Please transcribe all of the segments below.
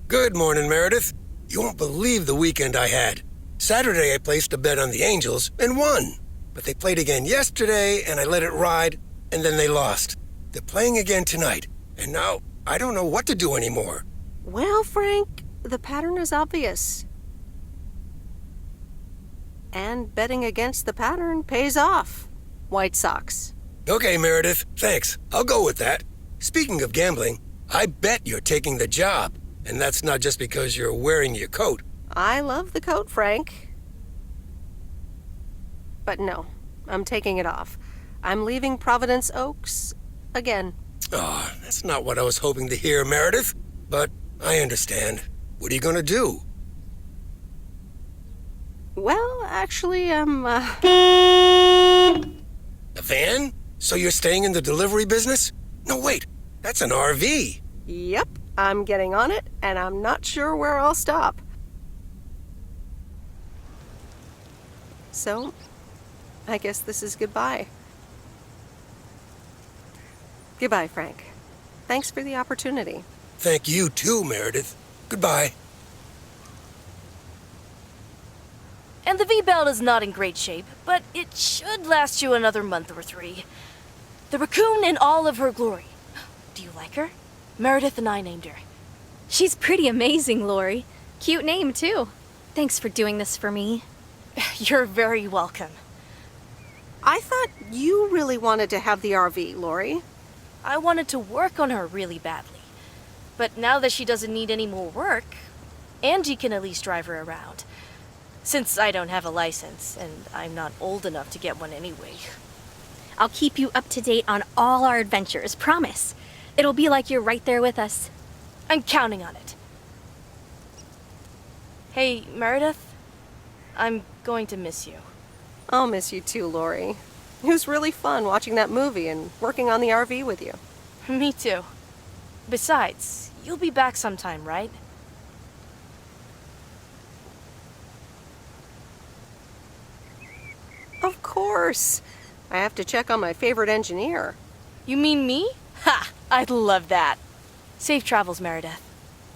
Good morning, Meredith. You won't believe the weekend I had. Saturday I placed a bet on the Angels and won. But they played again yesterday and I let it ride, and then they lost. They're playing again tonight, and now I don't know what to do anymore. Well, Frank, the pattern is obvious. And betting against the pattern pays off. White Sox. Okay, Meredith, thanks. I'll go with that. Speaking of gambling, I bet you're taking the job. And that's not just because you're wearing your coat. I love the coat, Frank. But no, I'm taking it off. I'm leaving Providence Oaks again. Oh, that's not what I was hoping to hear, Meredith. But I understand. What are you gonna do? Well, actually, I'm, A van? So you're staying in the delivery business? No, wait. That's an RV. Yep, I'm getting on it, and I'm not sure where I'll stop. So, I guess this is goodbye. Goodbye, Frank. Thanks for the opportunity. Thank you too, Meredith. Goodbye. And the V-belt is not in great shape, but it should last you another month or 3. The raccoon in all of her glory. Do you like her? Meredith and I named her. She's pretty amazing, Lori. Cute name, too. Thanks for doing this for me. You're very welcome. I thought you really wanted to have the RV, Lori. I wanted to work on her really badly. But now that she doesn't need any more work, Angie can at least drive her around. Since I don't have a license, and I'm not old enough to get one anyway. I'll keep you up to date on all our adventures, promise. It'll be like you're right there with us. I'm counting on it. Hey, Meredith, I'm going to miss you. I'll miss you too, Lori. It was really fun watching that movie and working on the RV with you. Me too. Besides, you'll be back sometime, right? Of course. I have to check on my favorite engineer. You mean me? Ha! I'd love that. Safe travels, Meredith.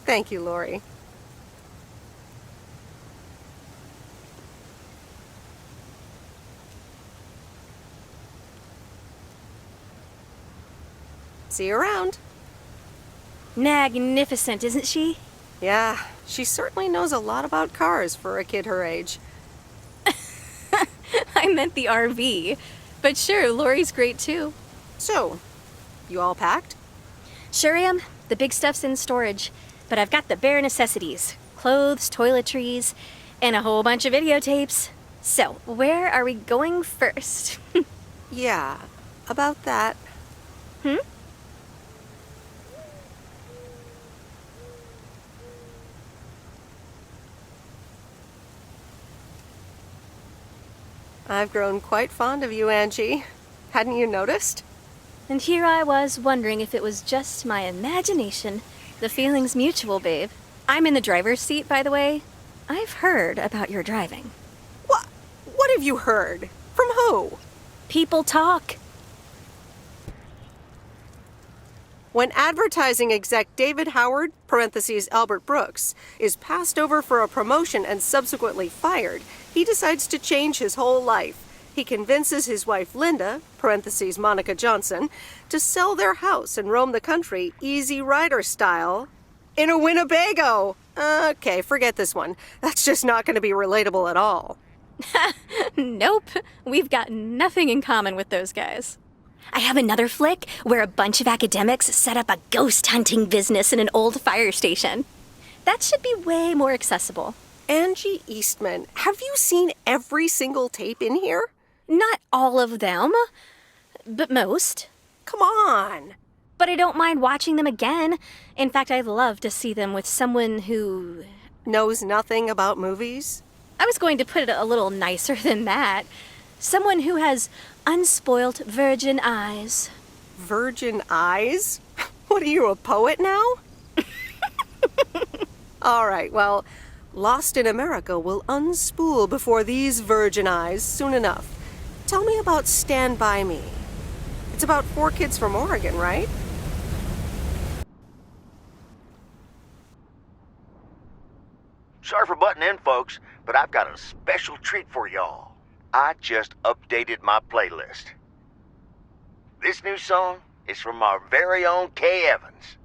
Thank you, Lori. See you around. Magnificent, isn't she? Yeah, she certainly knows a lot about cars for a kid her age. I meant the RV. But sure, Lori's great, too. So, you all packed? Sure am. The big stuff's in storage. But I've got the bare necessities. Clothes, toiletries, and a whole bunch of videotapes. So, where are we going first? Yeah, about that. Hmm? I've grown quite fond of you, Angie. Hadn't you noticed? And here I was wondering if it was just my imagination. The feeling's mutual, babe. I'm in the driver's seat, by the way. I've heard about your driving. What? What have you heard? From who? People talk. When advertising exec David Howard, parentheses Albert Brooks, is passed over for a promotion and subsequently fired, he decides to change his whole life. He convinces his wife Linda, parentheses Monica Johnson, to sell their house and roam the country Easy Rider style in a Winnebago. Okay, forget this one. That's just not going to be relatable at all. Nope. We've got nothing in common with those guys. I have another flick where a bunch of academics set up a ghost hunting business in an old fire station. That should be way more accessible. Angie Eastman, have you seen every single tape in here? Not all of them, but most. Come on. But I don't mind watching them again. In fact, I'd love to see them with someone who Knows nothing about movies? I was going to put it a little nicer than that. Someone who has unspoilt virgin eyes. Virgin eyes? What are you, a poet now? All right, well, Lost in America will unspool before these virgin eyes soon enough. Tell me about Stand By Me. It's about 4 kids from Oregon, right? Sorry for butting in, folks, but I've got a special treat for y'all. I just updated my playlist. This new song is from our very own Kay Evans.